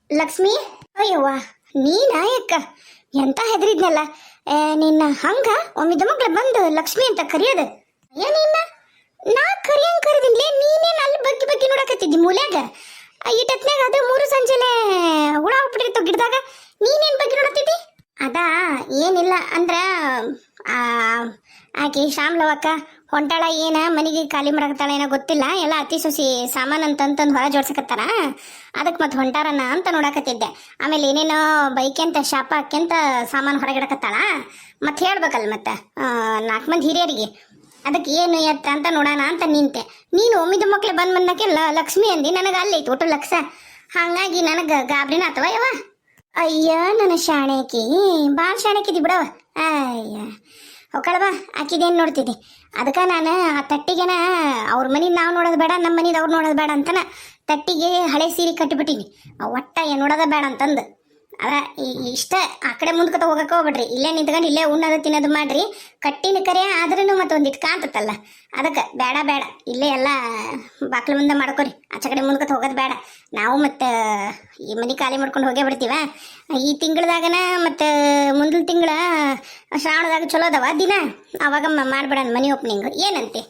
ಲಕ್ಷ್ಮಿ, ಅಯ್ಯವ್ವ ನೀನಾ ಯಾಕ ಎಂತ ಹೆದರಿದ್ನಲ್ಲ. ನಿನ್ನ ಹಂಗ ಒಮ್ಮಿದ ಮಗ್ಳ ಬಂದು ಲಕ್ಷ್ಮಿ ಅಂತ ಕರೆಯೋದು ಏನಿನ್ನ? ನಾ ಕರಿದಿನ್ಲೇ, ನೀನೇನು ಅಲ್ಲಿ ಬಗ್ಗೆ ಬಗ್ಗೆ ನೋಡಕತ್ತಿದ್ದಿ ಮೂಲ್ಯಾಗ. ಇಟ್ಟತ್ನಾಗ ಅದು ಮೂರು ಸಂಜೆಲೆ ಹುಳ ಹೋಗ್ಬಿಟ್ಟಿರ್ತಾವ ಗಿಡದಾಗ, ನೀನೇನ್ ಬಗ್ಗೆ ನೋಡತ್ತಿದ್ದಿ? ಅದಾ ಏನಿಲ್ಲ ಅಂದ್ರ ಆಕಿ ಶ್ಯಾಮ್ಲವಕ್ಕ ಹೊಂಟಾಳ, ಏನ ಮನೆಗೆ ಖಾಲಿ ಮಾಡಕತ್ತಾಳ ಏನೋ ಗೊತ್ತಿಲ್ಲ. ಎಲ್ಲ ಅತಿ ಸೊಸಿ ಸಾಮಾನು ಅಂತಂತಂದು ಹೊರ ಜೋಡ್ಸಕತ್ತಾರ, ಅದಕ್ಕೆ ಮತ್ತೆ ಹೊಂಟಾರನ ಅಂತ ನೋಡಕತ್ತಿದ್ದೆ. ಆಮೇಲೆ ಏನೇನೋ ಬೈಕೆಂತ ಶಾಪ ಹಾಕ್ಯಂತ ಸಾಮಾನು ಹೊರಗಿಡಕತ್ತಾಳ, ಮತ್ತೆ ಹೇಳ್ಬೇಕಲ್ಲ ಮತ್ತೆ 4 ಮಂದಿ ಹಿರಿಯರಿಗೆ. ಅದಕ್ಕೆ ಏನು ಎತ್ತ ಅಂತ ನೋಡೋಣ ಅಂತ ನಿಂತೆ. ನೀನು ಒಮ್ಮಿದ ಮಕ್ಳು ಬಂದಕ್ಕೆ ಲಕ್ಷ್ಮಿ ಅಂದಿ, ನನಗೆ ಅಲ್ಲೈತಿ ಒಟ್ಟು ಲಕ್ಷ. ಹಾಗಾಗಿ ನನಗೆ ಗಾಬರಿನ ಅಥವಾ ಯವ. ಅಯ್ಯ ನನ್ನ ಶಾಣೆಕಿ, ಭಾಳ ಶಾಣೆಕಿದಿ ಬಿಡವ. ಅಯ್ಯ ಹೊಕ್ಕಳವ, ಆಕಿದೇನು ನೋಡ್ತಿದ್ದಿ? ಅದಕ್ಕೆ ನಾನು ಆ ತಟ್ಟಿಗೆನ ಅವ್ರ ಮನೆ ನಾವು ನೋಡೋದು ಬೇಡ, ನಮ್ಮ ಮನೇದು ಅವ್ರು ನೋಡೋದು ಬೇಡ ಅಂತನ ತಟ್ಟಿಗೆ ಹಳೆ ಸೀರೆ ಕಟ್ಟಿಬಿಟ್ಟಿನಿ. ಒಟ್ಟ ಏನು ನೋಡೋದ ಬೇಡ ಅಂತಂದು. ಅದ ಇಷ್ಟ ಆ ಕಡೆ ಮುಂದ್ಕತ ಹೋಗಕ್ಕೆ ಹೋಗ್ಬಿಡ್ರಿ, ಇಲ್ಲೇ ನಿಂತ್ಕೊಂಡು ಇಲ್ಲೇ ಉಣ್ಣೋದು ತಿನ್ನೋದು ಮಾಡ್ರಿ. ಕಟ್ಟಿನ ಕರೆ ಆದ್ರೂ ಮತ್ತೆ ಒಂದಿಟ್ಟು ಕಾಣ್ತತ್ತಲ್ಲ, ಅದಕ್ಕೆ ಬೇಡ ಬೇಡ, ಇಲ್ಲೇ ಎಲ್ಲ ಬಾಕ್ಲ ಮುಂದೆ ಮಾಡ್ಕೊರಿ. ಆಚೆ ಕಡೆ ಮುಂದ್ಕತ ಹೋಗೋದು ಬೇಡ. ನಾವು ಮತ್ತೆ ಈ ಮನೆ ಖಾಲಿ ಮಾಡ್ಕೊಂಡು ಹೋಗೇ ಬಿಡ್ತೀವ. ಈ ತಿಂಗಳದಾಗನ ಮತ್ತು ಮುಂದಿನ ತಿಂಗಳ ಶ್ರಾವಣದಾಗ ಚಲೋ ಅದಾವ ದಿನ, ಅವಾಗ ಮಾಡ್ಬೇಡ ಮನೆ ಓಪನಿಂಗ್. ಏನಂತೆ?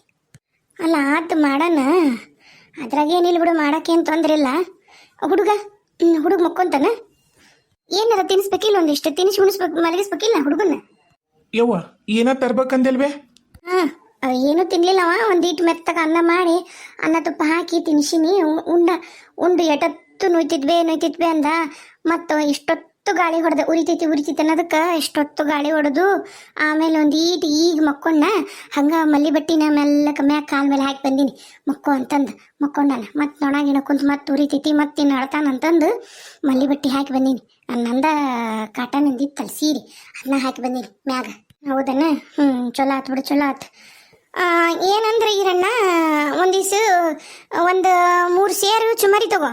ಅಲ್ಲ ಆತು ಮಾಡೋಣ, ಅದ್ರಾಗೇನಿಲ್ಲ ಬಿಡು, ಮಾಡೋಕ್ಕೇನು ತೊಂದರೆ ಇಲ್ಲ. ಹುಡುಗ ಮಕ್ಕೊಂತಾನ, ಏನಾರ ತಿನ್ನಿಸ್ಬೇಕಿಲ್ಲ, ಒಂದಿಷ್ಟು ತಿನ್ನಿಸಿ ಉಣಿಸ್ಬೇಕು, ಮಲಗಿಸ್ಬೇಕಿಲ್ಲ ಹುಡುಗನ್ನ. ಯವ್ವ ಏನ ತರ್ಬೇಕಂದಲ್ವೇ? ಏನೂ ತಿನ್ಲಿಲ್ಲವ. ಒಂದೀಟು ಮೆತ್ತಗ ಅನ್ನ ಮಾಡಿ ಅನ್ನ ತುಪ್ಪ ಹಾಕಿ ತಿನ್ಸಿನಿ. ಉಂಡು ಎಟತ್ತು ನುಯ್ತಿದ್ವಿ ಅಂದ. ಮತ್ತು ಇಷ್ಟೊತ್ತು ಗಾಳಿ ಹೊಡೆದ ಉರಿತೈತಿ ಅನ್ನೋದಕ್ಕೆ ಇಷ್ಟೊತ್ತು ಗಾಳಿ ಹೊಡೆದು ಆಮೇಲೆ ಒಂದೀಟು ಈಗ ಮಕ್ಕೊಂಡ. ಹಂಗೆ ಮಲ್ಲಿ ಬಟ್ಟಿನ ಮೆಲ್ಲಕ ಮ್ಯಾಗ ಕಾಲ ಮೇಲೆ ಹಾಕಿ ಬಂದೀನಿ, ಮಕ್ಕೋ ಅಂತಂದು ಮಕ್ಕೊಂಡಾನ. ಮತ್ತು ನೊಣಗಿನ ಕುಂತು ಮತ್ತೆ ಉರಿತೈತಿ, ಮತ್ತೆ ಇನ್ನು ಅಳ್ತಾನಂತಂದು ಮಲ್ಲಿ ಬಟ್ಟೆ ಹಾಕಿ ಬಂದೀನಿ. ನಂದ ಕಾಟನಂದಿತ್ತಲ್ಲ ಸೀರೆ, ಅದನ್ನ ಹಾಕಿ ಬಂದೀನಿ ಮ್ಯಾಗ. ಹೌದನ? ಚಲೋ ಆತು ಬಿಡು, ಚಲೋ ಆತು. ಏನಂದ್ರೆ ಈರಣ್ಣ, ಒಂದು 3 ಸೇರು ಚುಮರಿ ತಗೋ.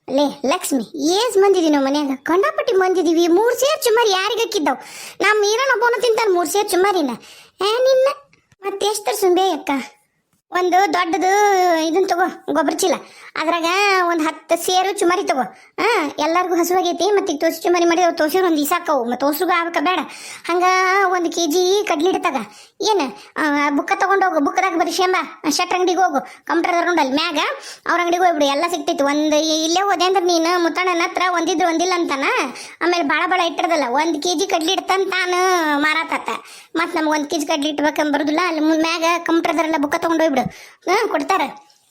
ಲೇ ಲಕ್ಷ್ಮಿ, ಏಸ್ ಮಂದಿದೀವಿ ನಾವು ಮನ್ಯಾಗ, ಕಂಡಾಪಟ್ಟಿ ಮಂದಿದೀವಿ. 3 ಸೇರು ಚುಮರಿ ಯಾರಿಗೆ ಹಾಕಿದ್ದಾವ್? ನಮ್ಮ ಈರಣ್ಣ ಬೋನ ತಿಂತಾನೆ 3 ಸೇರು ಚುಮರಿನ. ನಿನ್ನ ಮತ್ತೆ ಎಷ್ಟು ತರ್ಸುಂಬೇ ಅಕ್ಕ? ಒಂದು ದೊಡ್ಡದು ಇದನ್ನ ತಗೋ, ಗೊಬ್ಬರ ಚೀಲ. ಅದ್ರಾಗ ಒಂದು 10 ಸೇರು ಚುಮರಿ ತಗೋ. ಎಲ್ಲರಿಗೂ ಹಸುವಾಗೈತಿ. ಮತ್ತು ಈಗ ತೋಸಿ ಚುಮರಿ ಮಾಡಿ ಅವ್ರು ತೋಸಿರು ಒಂದು ಇಸಾಕವು, ಮತ್ತು ತೋಸ್ರಿಗೂ ಆಗ್ಬೇಕ ಬೇಡ. ಹಂಗೆ 1 kg ಕಡ್ಲಿ ಹಿಡ್ತಾಗ. ಏನು ಬುಕ್ಕ ತೊಗೊಂಡೋಗು, ಬುಕ್ಕದಾಗ ಬರೀ ಶೇಂಬ ಶೆಟ್ರ್ ಅಂಗಡಿಗೆ ಹೋಗು, ಕಂಪ್ಯೂಟರ್ ನೋಡಲ್ಲಿ ಮ್ಯಾಗ ಅವ್ರ ಅಂಗಡಿಗೆ ಹೋಗ್ಬಿಡು, ಎಲ್ಲ ಸಿಗ್ತೈತಿ. ಒಂದು ಇಲ್ಲೇ ಹೋದೆ ಅಂದ್ರೆ ನೀನು ಮುತ್ತಣ್ಣನ ಹತ್ರ ಒಂದಿದ್ರು ಒಂದಿಲ್ಲ ಅಂತಾನ. ಆಮೇಲೆ ಭಾಳ ಇಟ್ಟಿರೋದಲ್ಲ, 1 kg ಕಡ್ಲಿ ಇಡ್ತಾನೆ ತಾನು ಮಾರಾತತ್ತ. ಮತ್ತು ನಮ್ಗೆ 1 kg ಕಡ್ಲಿ ಇಟ್ಬೇಕಂಬ ಬರೋದಿಲ್ಲ. ಅಲ್ಲಿ ಮ್ಯಾಗ ಕಂಪ್ಯೂಟರ್ದಲ್ಲ ಬುಕ್ಕ ತೊಗೊಂಡು ಹೋಗ್ಬಿಡು, ಕೊಡ್ತಾರೆ.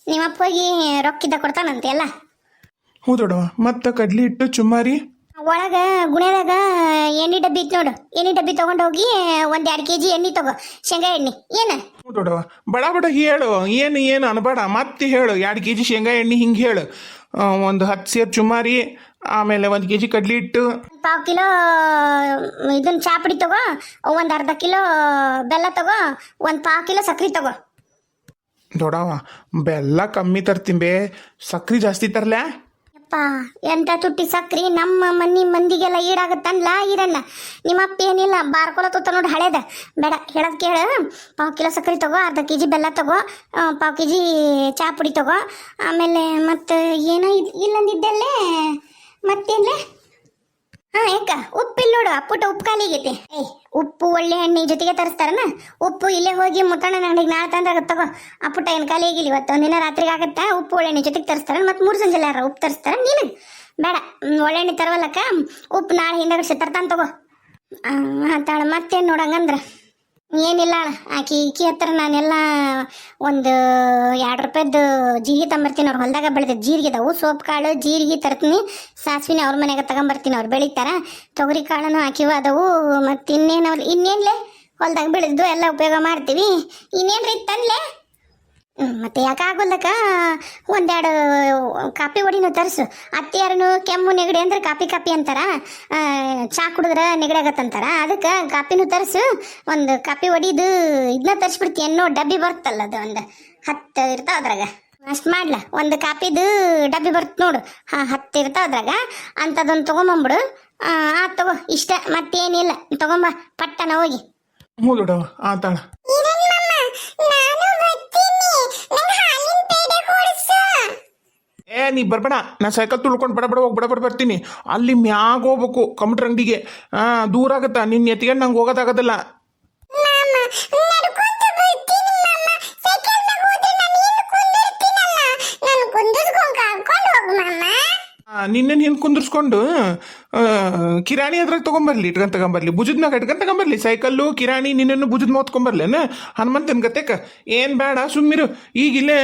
ನಿಮ್ಮಪ್ಪ ಹೋಗಿ ರೊಕ್ಕಿದ್ದ ಕೊಡ್ತಾನಂತೆ ಎಲ್ಲ. ಹ್ಞೂ ದೊಡ್ಡವ. ಮತ್ತು ಕಡ್ಲಿ ಹಿಟ್ಟು ಚುಮ್ಮಾರಿ ಒಳಗೆ ಗುಣೆದಾಗ ಎಣ್ಣೆ ಡಬ್ಬಿ ಇತ್ತು ನೋಡು, ಎಣ್ಣೆ ಡಬ್ಬಿ ತೊಗೊಂಡು ಹೋಗಿ 1-2 kg ಎಣ್ಣೆ ತಗೋ, ಶೇಂಗಾ ಎಣ್ಣೆ. ಏನು? ಹ್ಞೂ ದೊಡ್ಡವ. ಬಡ ಹೇಳು, ಏನು ಅನ್ಬೇಡ, ಮತ್ತೆ ಹೇಳು. 2 kg ಶೇಂಗಾ ಎಣ್ಣೆ ಹಿಂಗೆ ಹೇಳು. ಒಂದು 10 ಸೇರು ಚುಮ್ಮಾರಿ, ಆಮೇಲೆ 1 kg ಕಡ್ಲಿ ಹಿಟ್ಟು, 1/4 ಕಿಲೋ ಇದನ್ನ ಚಾಪುಡಿ ತಗೋ, ಒಂದು ಅರ್ಧ ಕಿಲೋ ಬೆಲ್ಲ ತಗೋ, 1/4 ಕಿಲೋ ಸಕ್ರೆ ತಗೋ. ದೊಡ್ಡವ ಬೆಲ್ಲ ಕಮ್ಮಿ ತರ್ತೀನಿ ಬೇ, ಸಕ್ರೆ ಜಾಸ್ತಿ ತರಲೇ? ಯಪ್ಪ, ಎಂತ ತುಟ್ಟಿ ಸಕ್ರಿ ನಮ್ಮ ಮಂದಿಗೆಲ್ಲ ಈಡಾಗತ್ತನ್ಲ ಈರಣ್ಣ. ನಿಮ್ಮಪ್ಪ ಏನಿಲ್ಲ ಬಾರ್ಕೊಳತ್ತ ನೋಡಿ ಹಳೇದ. ಬೇಡ ಹೇಳೋದು ಕೇಳು. 1/4 ಕಿಲೋ ಸಕ್ರೆ ತಗೋ, ಅರ್ಧ kg ಬೆಲ್ಲ ತಗೋ, 1/4 kg ಚಾ ಪುಡಿ ತಗೋ. ಆಮೇಲೆ ಮತ್ತು ಏನೋ ಇಲ್ಲಂದಿದ್ದಲ್ಲೇ ಮತ್ತೇನ್ಲೇ? ಯಾಕ ಉಪ್ಪಿಲ್ಲ ನೋಡು, ಅಪ್ಪುಟ ಉಪ್ಪು ಖಾಲಿಗೈತಿ. ಉಪ್ಪು ಒಳ್ಳೆ ಎಣ್ಣೆ ಜೊತೆಗೆ ತರಿಸ್ತಾರನ. ಉಪ್ಪು ಇಲ್ಲೇ ಹೋಗಿ ಮುತ್ತಣ್ಣನ ಅಂಗಡಿಗೆ ನಾಳೆ ತಂದ್ರೆ ತಗೋ. ಅಪ್ಪುಟ ಏನು ಖಾಲಿ ಆಗಿಲ್ಲ, ಇವತ್ತು ಒಂದಿನ ರಾತ್ರಿಗೆ ಆಗತ್ತಾ. ಉಪ್ಪು ಒಳ್ಳೆಣ್ಣೆ ಜೊತೆಗೆ ತರಿಸ್ತಾರ. ಮತ್ತು 3 ಸಂಜೆ ಯಾರ ಉಪ್ಪು ತರಿಸ್ತಾರ. ನೀನು ಬೇಡ, ಒಳ್ಳೆಣ್ಣೆ ತರವಲ್ಲಕ್ಕ. ಉಪ್ಪು ನಾಳೆ ಹಿಂದೆ ತರ್ತಾನೆ ತಗೋ ಅಂತಾಳ. ಮತ್ತೇನು ನೋಡಂಗಂದ್ರೆ ಏನಿಲ್ಲ ಆಕಿ ಹತ್ರ ನಾನೆಲ್ಲ ಒಂದು 2 ರೂಪಾಯ್ದು ಜೀರಿಗೆ ತಂಬರ್ತೀನಿ. ಅವ್ರು ಹೊಲದಾಗ ಬೆಳೆದ ಜೀರಿಗೆ ಅದಾವು, ಸೋಪ್ ಕಾಳು ಜೀರಿಗೆ ತರ್ತೀನಿ. ಸಾಸಿವಿನ ಅವ್ರ ಮನೆಯಾಗ ತಗೊಂಬರ್ತೀನಿ, ಅವ್ರು ಬೆಳಿತಾರ. ತೊಗರಿ ಕಾಳನು ಹಾಕಿವ ಅದಾವು. ಮತ್ತು ಇನ್ನೇನ್ಲೆ ಹೊಲದಾಗ ಬೆಳೆದು ಎಲ್ಲ ಉಪಯೋಗ ಮಾಡ್ತೀವಿ. ಇನ್ನೇನ್ರಿ ತಂದ್ಲೆ? ಮತ್ತೆ ಯಾಕಾಗೋಲ್ಲಕ್ಕ, 1-2 ಕಾಪಿ ಹೊಡಿನೂ ತರಿಸು. ಅತ್ತೆಯಾರನು ಕೆಮ್ಮು ನೆಗಡಿ ಅಂದ್ರೆ ಕಾಪಿ ಅಂತಾರ, ಚಾ ಕುಡಿದ್ರೆ ನೆಗಡಿ ಆಗತ್ತಂತಾರ. ಅದಕ್ಕೆ ಕಾಪಿನೂ ತರಿಸು. ಒಂದು ಕಾಪಿ ಹೊಡಿದು ಇದನ್ನ ತರಿಸ್ಬಿಡ್ತೀನಿ ಅನ್ನೋ ಡಬ್ಬಿ ಬರ್ತಲ್ಲ, ಅದು ಒಂದು 10 ಇರ್ತಾವ ಅದ್ರಾಗ. ಅಷ್ಟು ಮಾಡ್ಲ, ಒಂದು ಕಾಪಿದು ಡಬ್ಬಿ ಬರುತ್ತೆ ನೋಡು, 10 ಇರ್ತಾವ ಅದ್ರಾಗ. ಅಂಥದ್ದೊಂದು ತೊಗೊಂಬಂಬಿಡು. ತಗೋ, ಇಷ್ಟ ಮತ್ತೇನಿಲ್ಲ. ತೊಗೊಂಬ ಪಟ್ಟನ ಹೋಗಿ. ಹ್ಞೂ ದೊಡ್ಡವ ಆತಾಳ. ನೀ ಬರ್ಬೇಡ, ನಾ ಸೈಕಲ್ ತುಳ್ಕೊಂಡು ಬಡ ಬಡ ಹೋಗಿ ಬಡ ಬಡ ಬರ್ತೀನಿ. ಅಲ್ಲಿ ಮ್ಯಾಗ ಹೋಗ್ಬೇಕು ಕಂಪ್ಯೂಟರ್ ಅಂಗಡಿಗೆ. ದೂರ ಆಗತ್ತಾ, ನಿನ್ನ ಎತ್ತಿಗೆ ನಂಗೆ ಹೋಗೋದಾಗೋದಿಲ್ಲ. ನಿನ್ನೇನು ಹಿಂದೆ ಕುಂದಿರ್ಸ್ಕೊಂಡು ಕಿರಾಣಿ ಅದ್ರಾಗ ತೊಗೊಂಬರ್ಲಿ, ಇಟ್ಕೊಂಡ್ ತಗೊಂಬರ್ಲಿ, ಭುಜದ ಮ್ಯಾಗ ಇಟ್ಕೊಂಡ್ ತಗೊಂಬರ್ಲಿ. ಸೈಕಲ್ಲು ಕಿರಾಣಿ ನಿನ್ನನ್ನು ಭುಜದ ಮೋತ್ಕೊಂಬರ್ಲೇನ ಹನುಮಂತನ ಗತೆಕ. ಏನು ಬೇಡ ಸುಮ್ಮಿರು. ಈಗಿಲ್ಲೇ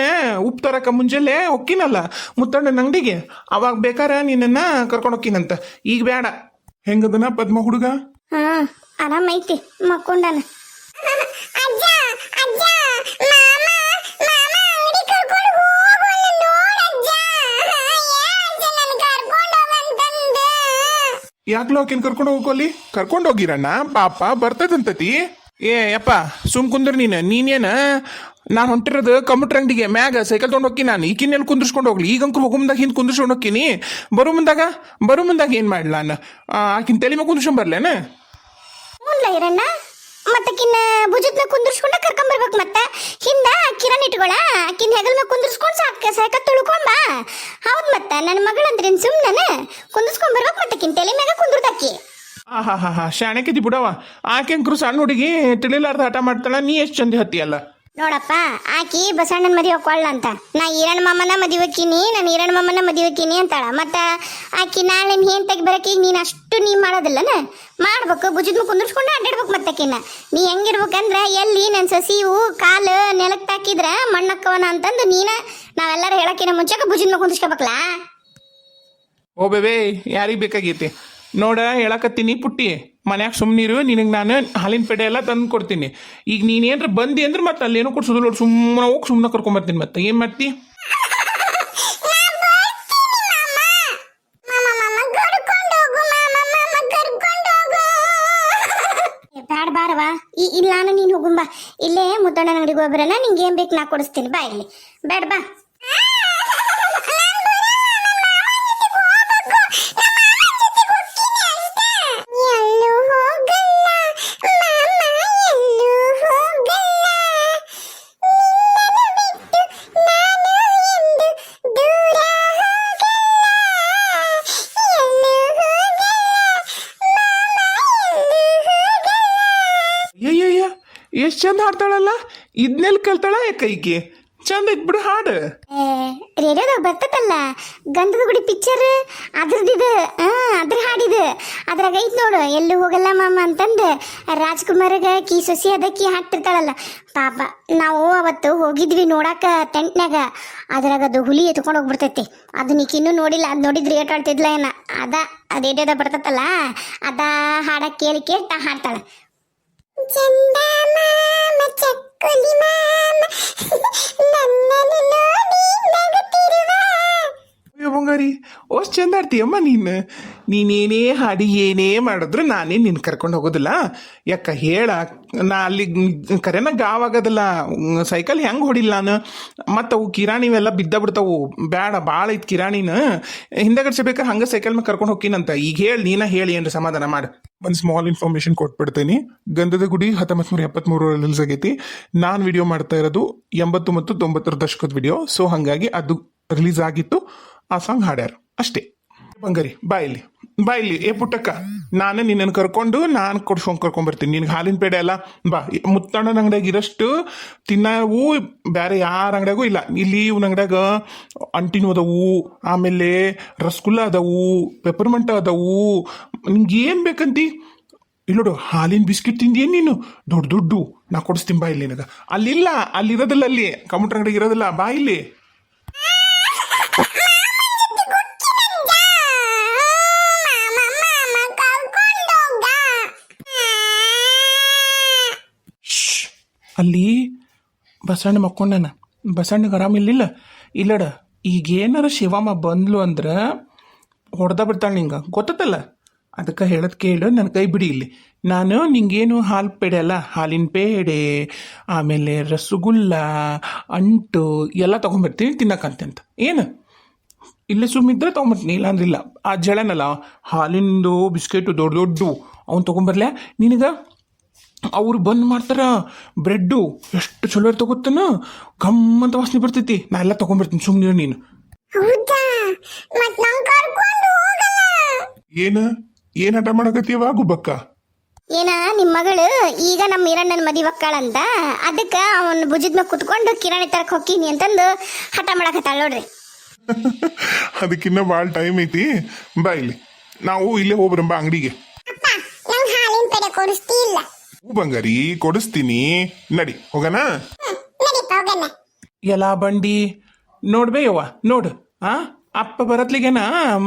ಉಪ್ಪು ತರಕ ಮುಂಜಾನೆ ಹೊಕ್ಕಿನಲ್ಲ ಮುತ್ತಣ್ಣನ ಅಂಗಡಿಗೆ, ಅವಾಗ ಬೇಕಾರೆ ನಿನ್ನನ್ನು ಕರ್ಕೊಂಡು ಹೊಕ್ಕಿನಂತ. ಈಗ ಬೇಡ. ಹೆಂಗದನ ಪದ್ಮ ಹುಡುಗ? ಹಾ ಆರಾಮೈತಿ, ಮಕ್ಕೊಂಡನ. ಯಾಕ್ಲೋ ಆಕಿನ ಕರ್ಕೊಂಡು ಹೋಗೋಲಿ? ಕರ್ಕೊಂಡು ಹೋಗಿರಣ್ಣ, ಪಾಪ ಬರ್ತದಂತತಿ. ಯಪ್ಪ ಸುಮ್ ಕುಂದ್ರ ನೀನೇನ ನಾನು ಹೊಂಟಿರೋದು ಕಂಪ್ಯೂಟರ್ ಅಂಗಡಿಗೆ. ಮ್ಯಾಗ ಸೈಕಲ್ ತೊಗೊಂಡು ಹೋಗಿ ನಾನು ಈಕಿನ್ನೆಲ್ಲಿ ಕುಂದಿರ್ಸ್ಕೊಂಡು ಹೋಗ್ಲಿ? ಈಗಂಕರು ಹೋಗೋ ಮುಂದಾಗ ಹಿಂದೆ ಕುಂದಿರ್ಸ್ಕೊಂಡು ಹೋಗ್ತೀನಿ. ಬರೋ ಮುಂದಾಗ ಏನು ಮಾಡ್ಲ ನಾನು? ಆಕಿನ ತಲೆ ಮ್ಯಾಗ ಕುಂದಿರ್ಸ್ಕೊಂಡ್ ಬರ್ಲೇನ? ಮುಂದ್ಲ ಇರಣ್ಣ, ಮತ್ತಕಿನ್ನ ಭುಜದ ಕುಂದಿರ್ಸ್ಕೊಂಡ ಕರ್ಕೊಂಬರ್ಬೇಕು. ಮತ್ತೆ ಹಿಂದ ಕಿರಣ್ ಇಟ್ಕೊಳ, ಆಕಿನ ಹೆಗಲ್ ಮ್ಯಾಗ ಕುಂದಿರ್ಸ್ಕೊಂಡ್ ಸಾಕ ಸೈಕಲ್ ತುಳ್ಕೊಂಬ. ಹೌದ್ ಮತ್ತ ನನ್ನ ಮಗಳಂದ್ರೇನ್ ಸುಮ್ನ ಕುಂದಿರ್ಸ್ಕೊಂಡ್ ಬರ್ಬೇಕು. ಮತ್ತಕಿನ ತಲೆ ಮ್ಯಾಗ ಕುಂದ್ರದಾಕಿ. ಹಾ ಶಾಣೆಕಿದಿ ಬಿಡವ. ಆಕೆಂಕರು ಸಣ್ಣ ಹುಡುಗಿ ತಿಳಿಲಾರ್ದ ಹಠ ಮಾಡ್ತಾಳ. ನೀ ಎಷ್ಟು ಚಂದ ಹತ್ತಿಯಲ್ಲ ನೋಡಪ್ಪ. ಆಕಿ ಬಸಣ್ಣನ ಮದುವೆ ಹೋಗ್ಕೊಳ್ಳ ಅಂತ, ನಾ ಈರಣ್ಣ ಮಾಮನ ಮದುವೆಕೀನಿ, ನಾನು ಈರಣ್ಣ ಮಾಮನ ಮದುವೆಕೀನಿ ಅಂತಾಳ. ಮತ್ತ ಆಕಿ ನಾಳೆ ಏನ್ ತೆಗಿ ಬರಕಿ ನೀನು ಅಷ್ಟು ನೀ ಮಾಡೋದಿಲ್ಲನ? ಮಾಡ್ಬೇಕು, ಭುಜದ ಕುಂದಿರ್ಸ್ಕೊಂಡು ಅಡ್ಡಾಡ್ಬೇಕು. ಮತ್ತಕಿನ್ನ ನೀ ಹೆಂಗಿರ್ಬೇಕಂದ್ರ ಎಲ್ಲಿ ನನ್ನ ಸಸಿವು ಕಾಲು ನೆಲಕ್ಕೆ ತಾಕಿದ್ರ ಮಣ್ಣಕ್ಕವನ ಅಂತಂದು ನಾವೆಲ್ಲರೂ ಹೇಳಕ್ಕಿನ ಮುಂಚೆಕ ಭುಜದ ಕುಂದಿರ್ಸ್ಕೋಬೇಕಲ್ಲ. ಓ ಬೇಬೇ, ಯಾರಿಗೆ ಬೇಕಾಗೈತಿ ನೋಡ ಹೇಳಕತ್ತೀನಿ ಪುಟ್ಟಿ. ಮನ್ಯಾಗ ಸುಮ್ಮನಿರು, ನಿನಗೆ ನಾನು ಹಾಲಿನ ಪೇಡೆ ಎಲ್ಲ ತಂದು ಕೊಡ್ತೀನಿ. ಈಗ ನೀನೇನ್ರ ಬಂದಿ ಅಂದ್ರೆ ಮತ್ತೆ ಅಲ್ಲೇನೋ ಕೊಡ್ಸೋದು ನೋಡಿ, ಸುಮ್ಮನೆ ಹೋಗಿ ಸುಮ್ಮನೆ ಕರ್ಕೊಂಬರ್ತೀನಿ. ಮತ್ತೆ ಏನು ಮಾಡ್ತಿ? ಬ್ಯಾಡ ಬಾರವಾ, ಇಲ್ಲ ನೀನು ಹೋಗುಂಬಾ. ಇಲ್ಲೇ ಮುದ್ದಣ್ಣ ಅಂಗಡಿಗೆ ಹೋಗ್ಬರಲ್ಲ, ನಿಂಗೆ ಏನ್ ಬೇಕು ನಾ ಕೊಡಿಸ್ತೀನಿ. ಬಾ ಇಲ್ಲಿ, ಬೇಡ ಬಾ. ಎಷ್ಟು ಚಂದ ಹಾಡ್ತಾಳಲ್ಲ. ಇದನ್ನೆಲ್ಲಿ ಕಲ್ತಾಳ ಕೈಗೆ? ಚಂದ ಇದ್ಬಿಡು ಹಾಡು. ರೇಡಿಯೋದಾಗ ಬರ್ತದಲ್ಲ ಗಂಧದ ಗುಡಿ ಪಿಕ್ಚರ್, ಅದ್ರದ್ದು ಅದ್ರ ಹಾಡಿದು. ಅದ್ರಾಗ ಐತ್ ನೋಡು, ಎಲ್ಲೂ ಹೋಗಲ್ಲ ಮಾಮ ಅಂತಂದು ರಾಜ್ಕುಮಾರ್ಗ ಕಿ ಸೊಸಿ ಅದಕ್ಕಿ ಹಾಡ್ತಿರ್ತಾಳಲ್ಲ. ಪಾಪ ನಾವು ಅವತ್ತು ಹೋಗಿದ್ವಿ ನೋಡಾಕ ಟೆಂಟ್ನಾಗ. ಅದ್ರಾಗ ಅದು ಹುಲಿ ಎತ್ಕೊಂಡು ಹೋಗ್ಬಿಡ್ತೈತಿ. ಅದು ನೀಕಿನ್ನೂ ನೋಡಿಲ್ಲ, ಅದು ನೋಡಿದ್ರೆ ಏಟ್ ಆಡ್ತಿದ್ಲ ಏನ. ಅದು ರೇಡಿಯೋದಾಗ ಬರ್ತತಲ್ಲ, ಅದ ಹಾಡ ಕೇಳಿ ತಾ ಹಾಡ್ತಾಳೆ. ಚಂದ ಮಾಮ ಚಕ್ಕುಲಿ ಮಾಮ ನನ್ನನ್ನು ನೋಡಿ ನಗುತ್ತಿರುವ. ಬಂಗಾರಿ ಅಷ್ಟು ಚಂದ ಆಡ್ತೀಯಮ್ಮ ನೀನೇನೇ ಹಾಡಿ ಏನೇ ಮಾಡಿದ್ರು ನಾನೇ ನಿನ್ನ ಕರ್ಕೊಂಡು ಹೋಗೋದಿಲ್ಲ. ಯಾಕ ಹೇಳ, ನಾ ಅಲ್ಲಿ ಕರೆನ ಗಾವಾಗೋದಿಲ್ಲ. ಸೈಕಲ್ ಹೆಂಗೆ ಹೊಡಿಲ್ಲ ನಾನು? ಮತ್ತು ಅವು ಕಿರಾಣಿವೆಲ್ಲ ಬಿದ್ದ ಬಿಡ್ತಾವು. ಬೇಡ, ಭಾಳ ಐತೆ ಕಿರಾಣಿನ. ಹಿಂದಗಡೆ ಬೇಕಾದ್ರೆ ಹಂಗೆ ಸೈಕಲ್ ಮೇಲೆ ಕರ್ಕೊಂಡು ಹೋಗ್ತೀನಂತ. ಈಗ ಹೇಳಿ, ನೀನ ಹೇಳಿ ಏನ್ರಿ ಸಮಾಧಾನ ಮಾಡಿ. ಒಂದು ಸ್ಮಾಲ್ ಇನ್ಫಾರ್ಮೇಶನ್ ಕೊಟ್ಬಿಡ್ತೀನಿ. ಗಂಧದ ಗುಡಿ 1973 ರಿಲೀಸ್ ಆಗೈತಿ. ನಾನು ವಿಡಿಯೋ ಮಾಡ್ತಾ ಇರೋದು 80 ಮತ್ತು 90 ದಶಕದ ವಿಡಿಯೋ. ಸೊ ಹಾಗಾಗಿ ಅದು ರಿಲೀಸ್ ಆಗಿತ್ತು, ಆ ಸಾಂಗ್ ಹಾಡ್ಯಾರ ಅಷ್ಟೇ. ಬಂಗಾರಿ ಬಾ ಇಲ್ಲಿ ಏ ಪುಟ್ಟಕ್ಕ, ನಾನು ನಿನ್ನನ್ನು ಕರ್ಕೊಂಡು ನಾನು ಕರ್ಕೊಂಬರ್ತೀನಿ. ನಿನ್ಗೆ ಹಾಲಿನ ಪೇಡೆ ಅಲ್ಲ, ಬಾ. ಮುತ್ತಣ್ಣನ ಅಂಗಡಿಯಾಗ ಇರಷ್ಟು ತಿನ್ನವು ಬೇರೆ ಯಾರ ಅಂಗಡಿಯಾಗೂ ಇಲ್ಲ. ಇಲ್ಲಿ ಇವ್ನ ಅಂಗಡಿಯಾಗ ಅಂಟಿನೂ ಅದಾವು, ಆಮೇಲೆ ರಸಗುಲ್ಲ ಅದಾವು, ಪೆಪರ್ಮೆಂಟ್ ಅದಾವು. ನಿಂಗೆ ಏನು ಬೇಕಂತಿ ಇಲ್ಲಿ ನೋಡು. ಹಾಲಿನ ಬಿಸ್ಕಿಟ್ ತಿಂದೇನು ನೀನು? ದೊಡ್ಡ ನಾ ಕೊಡಿಸ್ತೀನಿ, ಬಾ ಇಲ್ಲಿ. ನಿನಗೆ ಅಲ್ಲಿಲ್ಲ, ಅಲ್ಲಿರೋದಿಲ್ಲ, ಅಲ್ಲಿ ಕಂಪ್ಯೂಟರ್ ಅಂಗಡಿಗೆ ಇರೋದಿಲ್ಲ. ಬಾ ಇಲ್ಲಿ. ಅಲ್ಲಿ ಬಸಣ್ಣ ಮಕ್ಕೊಂಡನ. ಬಸಣ್ಣಗೆ ಆರಾಮಿಲ್ಲ. ಇಲ್ಲಡ, ಈಗೇನಾರ ಶಿವಮ್ಮ ಬಂದ್ಲು ಅಂದ್ರೆ ಹೊಡೆದ ಬಿಡ್ತಾಳೆ ನಿಂಗೆ, ಗೊತ್ತಲ್ಲ. ಅದಕ್ಕೆ ಹೇಳೋದು ಕೇಳು, ನನ್ನ ಕೈ ಬಿಡಿ ಇಲ್ಲಿ. ನಾನು ನಿಂಗೇನು ಹಾಲು ಪೇಡೆ ಅಲ್ಲ, ಹಾಲಿನ ಪೇಡೆ, ಆಮೇಲೆ ರಸಗುಲ್ಲ, ಅಂಟು ಎಲ್ಲ ತೊಗೊಂಬರ್ತೀನಿ ತಿನ್ನಕ್ಕಂತ. ಏನು ಇಲ್ಲೇ ಸುಮ್ಮಿದ್ರೆ ತೊಗೊಂಬರ್ತೀನಿ, ಇಲ್ಲಾಂದ್ರಿಲ್ಲ. ಆ ಜಳನಲ್ಲ ಹಾಲಿಂದು ಬಿಸ್ಕೆಟು ದೊಡ್ಡ ಅವ್ನು ತೊಗೊಂಬರ್ಲೆ ನಿನಗೆ. ಅವ್ರು ಬಂದ್ ಮಾಡ್ತಾರ ಬ್ರೆಡ್ಡು, ಎಷ್ಟು ಚಲೋ ತಗೋತಾನ, ಗಮ್ಮಂತ ವಾಸನೆ ಬರ್ತೈತಿ. ನಾ ಎಲ್ಲ ತೊಗೊಂಬರ್ತೀನಿ, ಸುಮ್ಮನೆ ನೀನು. ಹೌದಾ ಮತ್ ನಂಗ್ ಕರ್ಕೊಂಡು ಹೋಗಲ್ಲ. ಏನ್ ಹಠ ಮಾಡಕತ್ತೀವ ಗುಬ್ಬಕ್ಕ? ಏನ ನಿಮ್ ಮಗಳು ಈಗ ನಮ್ಮ ಈರಣ್ಣನ ಮದುವೆ ಒಕ್ಕಾಳಂತ, ಅದಕ್ಕ ಅವನ್ ಭುಜದ ಮ್ಯಾಗ ಕುತ್ಕೊಂಡು ಕಿರಾಣಿ ತರಕ್ ಹೋಗ್ತೀನಿ ಅಂತಂದು ಹಠ ಮಾಡಕತ್ತಾಳ ನೋಡ್ರಿ. ಅದಕ್ಕಿನ್ನ ಭಾಳ ಟೈಮ್ ಐತಿ. ಬಾ ಇಲ್ಲಿ, ನಾವು ಇಲ್ಲೇ ಹೋಗ್ಬರಂಬ ಅಂಗಡಿಗೆ. ಅಪ್ಪ ನಂಗ್ ಹಾಲಿನ ಪೆಡೆ ಕೊಡಿಸ್ತಿಲ್ಲ. ಹೂ ಬಂಗಾರಿ, ಕೊಡಿಸ್ತೀನಿ, ನಡಿ ಹೋಗಣ. ನಡೀಪ ಹೋಗಣ. ಎಲ್ಲ ಬಂಡಿ ನೋಡ್ಬೇ ಯವ್ವ, ನೋಡು ಅಪ್ಪ ಬರತ್ಲಿಗೇನ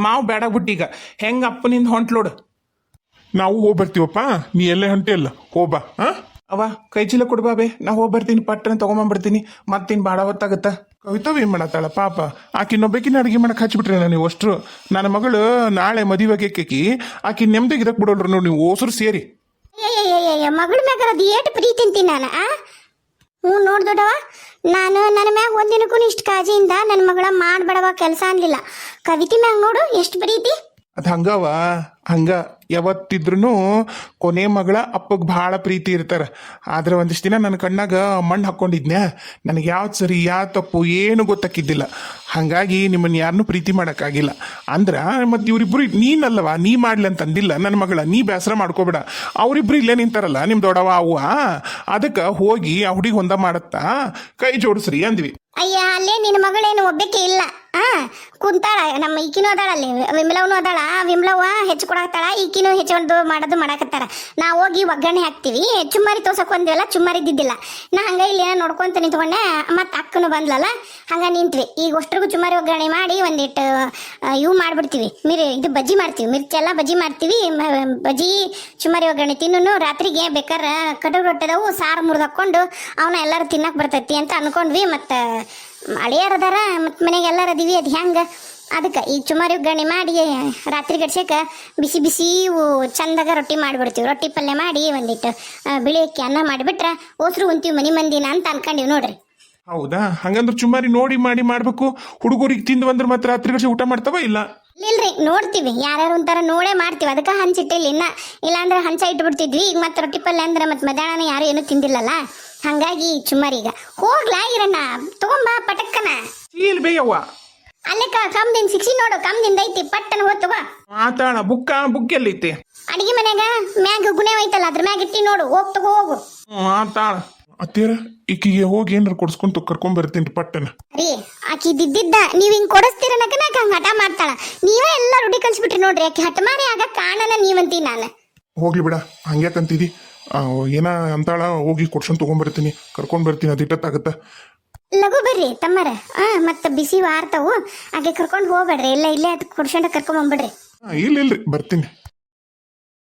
ಮಾವು ಬೇಡಾಗ್ಬಿಟ್ಟೀಗ ಹೆಂಗ ಅಪ್ಪನಿಂದ ಹೊಂಟ್ಲೋಡು. ನಾವು ಹೋಗಿ ಬರ್ತೀವಪ್ಪ, ನೀ ಎಲ್ಲೇ ಹೊಂಟಿ ಅಲ್ಲ, ಹೋಗ್ಬಾ. ಅವ ಕೈ ಚೀಲ ಕೊಡ್ಬಾಬೆ, ನಾ ಹೋಗಿ ಬರ್ತೀನಿ, ಪಟ್ಟನ ತಗೊಂಬಂದ್ಬಿಡ್ತೀನಿ, ಮತ್ತಿನ್ ಬಾಡ ಹೊತ್ತಾಗತ್ತ. ಕವಿತಾವ್ ಏನ್ ಮಾಡತ್ತಾಳ ಪಾಪ, ಆಕಿ ಇನ್ನೊಬ್ಬಕಿನ ಅಡಿಗೆ ಮಾಡಕ್ ಹಚ್ಬಿಟ್ರೆ ನೀವು ಅಷ್ಟ್ರು. ನನ್ನ ಮಗಳು ನಾಳೆ ಮದುವೆಗೆ ಆಕಿ ನೆಮ್ಮದಿಗೆ ಇರಕ್ ಬಿಡೋಲ್ರು ನೋಡಿ ನೀವು ಓಸರು ಸೇರಿ. ಮಗಳ ಮ್ಯಾಗ ಅದು ಏಟು ಪ್ರೀತಿ ಅಂತೀನಿ ನಾನು. ಹ್ಞೂ ನೋಡ್ ದೊಡ್ಡವ, ನಾನು ನನ್ನ ಮ್ಯಾಗ ಒಂದಿನಕ್ಕೂ ಇಷ್ಟು ಕಾಜಿಯಿಂದ ನನ್ನ ಮಗಳ ಮಾಡ್ಬೇಡವ ಕೆಲಸ ಅನ್ಲಿಲ್ಲ. ಕವಿತೆ ಮ್ಯಾಗ ನೋಡು ಎಷ್ಟು ಪ್ರೀತಿ. ಅದು ಹಂಗ ಯಾವತ್ತಿದ್ರೂ ಕೊನೆ ಮಗಳ ಅಪ್ಪಗೆ ಭಾಳ ಪ್ರೀತಿ ಇರ್ತಾರೆ. ಆದ್ರೆ ಒಂದಿಷ್ಟು ದಿನ ನನ್ನ ಕಣ್ಣಾಗ ಮಣ್ಣು ಹಾಕ್ಕೊಂಡಿದ್ನ್ಯಾ, ನನಗೆ ಯಾವ್ದು ಸರಿ ಯಾವ ತಪ್ಪು ಏನು ಗೊತ್ತಾಕಿದ್ದಿಲ್ಲ. ಹಾಗಾಗಿ ನಿಮ್ಮನ್ನು ಯಾರನ್ನೂ ಪ್ರೀತಿ ಮಾಡೋಕ್ಕಾಗಿಲ್ಲ. ಅಂದ್ರೆ ಮತ್ತು ಇವರಿಬ್ಬರು ನೀನಲ್ಲವ, ನೀ ಮಾಡ್ಲಿ ಅಂತ ಅಂದಿಲ್ಲ ನನ್ನ ಮಗಳ, ನೀ ಬೇಸರ ಮಾಡ್ಕೋಬೇಡ. ಅವರಿಬ್ರು ಇಲ್ಲೇ ನಿಂತಾರಲ್ಲ ನಿಮ್ಮ ದೊಡವ ಅವ್ವ, ಅದಕ್ಕೆ ಹೋಗಿ ಆ ಹುಡುಗಿ ಹೊಂದ ಮಾಡತ್ತಾ ಕೈ ಜೋಡಿಸ್ರಿ ಅಂದ್ವಿ. ಅಯ್ಯ ಅಲ್ಲೇ ನಿನ್ನ ಮಗಳೇನು ಒಬ್ಬಕ್ಕೆ ಇಲ್ಲ. ಕುಂತಾಳ, ನಮ್ಮ ಈಕಿನೂ ಅದಾಳ, ಅಲ್ಲಿ ವಿಮಲವನು ಅದಾಳ. ವಿಮಲವ್ವ ಹೆಚ್ಚು ಕೊಡಾಕ್ತಾಳ, ಈಕಿನೂ ಹೆಚ್ಚು ಮಾಡೋದು ಮಾಡಾಕತ್ತಾರ. ನಾವು ಹೋಗಿ ಒಗ್ಗರಣೆ ಹಾಕ್ತೀವಿ. ಚುಮ್ಮಾರಿ ತೋರ್ಸಕ್ ಬಂದಿವಲ್ಲ, ಚುಮ್ಮಾರಿ ಇದ್ದಿದ್ದಿಲ್ಲ. ನಾ ಹಂಗ ಇಲ್ಲಿ ನೋಡ್ಕೊಂತ ನಿಂತ್ಕೊಂಡೆ, ಮತ್ತೆ ಅಕ್ಕನು ಬಂದ್ಲಲ್ಲ, ಹಂಗ ನಿಂತ್ವಿ. ಈಗ ಅಷ್ಟ್ರಿಗೂ ಚುಮ್ಮಾರಿ ಒಗ್ಗರಣೆ ಮಾಡಿ ಒಂದಿಟ್ಟು ಇವು ಮಾಡ್ಬಿಡ್ತೀವಿ, ಇದು ಬಜ್ಜಿ ಮಾಡ್ತೀವಿ, ಮಿರ್ಚಿ ಎಲ್ಲ ಬಜ್ಜಿ ಮಾಡ್ತೀವಿ. ಬಜ್ಜಿ ಚುಮ್ಮಾರಿ ಒಗ್ಗರಣೆ ತಿನ್ನು, ರಾತ್ರಿಗೆ ಬೇಕಾದ್ರೆ ಕಡುಬು ರೊಟ್ಟೆದವು ಸಾರು ಮುರಿದಾಕೊಂಡು ಅವನ್ನ ಎಲ್ಲರೂ ತಿನ್ನಕ್ಕೆ ಬರ್ತೈತಿ ಅಂತ ಅನ್ಕೊಂಡ್ವಿ. ಮತ್ತು ಅಳಿಯಾರದಾರ ಮತ್ತು ಮನೆಗೆ ಎಲ್ಲಾರ ಅದೀವಿ, ಅದು ಹೆಂಗೆ ಅದಕ್ಕೆ ಈ ಚುಮಾರಿ ಒಗ್ಗರಣೆ ಮಾಡಿ ರಾತ್ರಿ ಗಡ್ಸಕ್ಕೆ ಬಿಸಿ ಬಿಸಿ ಚಂದಾಗ ರೊಟ್ಟಿ ಮಾಡಿಬಿಡ್ತೀವಿ. ರೊಟ್ಟಿ ಪಲ್ಯ ಮಾಡಿ ಒಂದಿಟ್ಟು ಬಿಳಿ ಅಕ್ಕಿ ಅನ್ನ ಮಾಡಿಬಿಟ್ರೆ ಓಸ್ರು ಉಂತೀವಿ ಮನೆ ಮಂದಿನ ಅಂತ ಅನ್ಕೊಂಡಿವಿ ನೋಡ್ರಿ. ಹೌದಾ? ಹಂಗಂದ್ರೆ ಚುಮ್ಮಾರಿ ನೋಡಿ ಮಾಡ್ಬೇಕು. ಹುಡುಗರಿಗೆ ತಿಂದು ಬಂದ್ರೆ ಮತ್ತೆ ರಾತ್ರಿ ಗಡ್ಸಿ ಊಟ ಮಾಡ್ತಾವ ಇಲ್ಲ? ಇಲ್ರಿ, ನೋಡ್ತೀವಿ ಯಾರ್ಯಾರು ಒಂಥರ ನೋಡೇ ಮಾಡ್ತೀವಿ. ಅದಕ್ಕೆ ಹಂಚಿಟ್ಟಿಲ್ಲ ಇಲ್ಲಾಂದ್ರೆ ಹಂಚ ಇಟ್ಬಿಡ್ತಿದ್ವಿ. ಈಗ ಮತ್ತೆ ರೊಟ್ಟಿ ಪಲ್ಯ ಅಂದ್ರೆ ಮತ್ತೆ ಮಧ್ಯಾಹ್ನ ಯಾರು ಏನೂ ತಿಂದಿಲ್ಲಲ್ಲ, ಹಂಗಾಗಿ ಚುಮ್ಮಾರಿಗ ಹೋಗ್ಲಾ ಇರಣ್ಣ ತಗೊಂಬ ಪಟಕ್ಕನ. ಇಲ್ಲ ಬೇಯವ್ವ, ಅಲ್ಲೇ ಕಮ್ದಿಂದ ಸಿಕ್ಸಿ ನೋಡು, ಕಮ್ದಿಂದ ಐತಿ, ಪಟ್ಟನ ಹೋಗ್ತವ. ಮಾತಾಡ ಬುಕ್ ಎಲ್ಲೈತಿ? ಅಡಿಗೆ ಮನ್ಯಾಗ ಮ್ಯಾಗ ಗುಣೆ ಐತಲ್ಲ, ಅದ್ರ ಮ್ಯಾಗ ಇಟ್ಟಿ ನೋಡು, ಹೋಗು. ಮಾತಾಡ ಅತ್ತೀರ, ಈಕಿಗೆ ಹೋಗಿ ಏನಾರ ಕೊಡ್ಸ್ಕೊಂತ ಕರ್ಕೊಂಡ್ ಬರ್ತೀನಿ ಪಟ್ಟನ. ರೀ ಆಕಿ ಇದ್ದಿದ್ದ ನೀವ್ ಹಿಂಗ್ ಕೊಡಿಸ್ತೀರ ನಕನಾಕ ಹಂಗ ಹಠ ಮಾಡ್ತಾಳ. ನೀವೇ ಎಲ್ಲ ರೂಢಿ ಕಲ್ಸ್ಬಿಟ್ರಿ ನೋಡ್ರಿ. ಆಕಿ ಹಠ ಮಾರಿ ಆಗ ಕಾಣನ ನೀವಂತೀನಿ ನಾನು. ಹೋಗ್ಲಿ ಬಿಡ, ಹಂಗ್ಯಾಕಂತೀರಿ? ಏನ ಅಂತಾಳ, ಹೋಗಿ ಕೊಡ್ಸ್ಕೊಂಡ್ ತಗೊಂಡ್ಬರ್ತೀನಿ, ಕರ್ಕೊಂಡ್ ಬರ್ತೀನಿ, ಅದು ಇಟ್ಟತ್ತಾಗತ್ತ. ಲಘು ಬರ್ರಿ ತಮ್ಮರ, ಮತ್ತೆ ಬಿಸಿ ವಾರ್ತಾವು, ಆಕೆ ಕರ್ಕೊಂಡು ಹೋಗ್ಬೇಡ್ರಿ, ಇಲ್ಲೇ ಅದು ಕೊಡ್ಸ್ಕೊಂಡ ಕರ್ಕೊಂಡ್ ಬಂದ್ಬಿಡ್ರಿ. ಇಲ್ರಿ ಬರ್ತೀನಿ.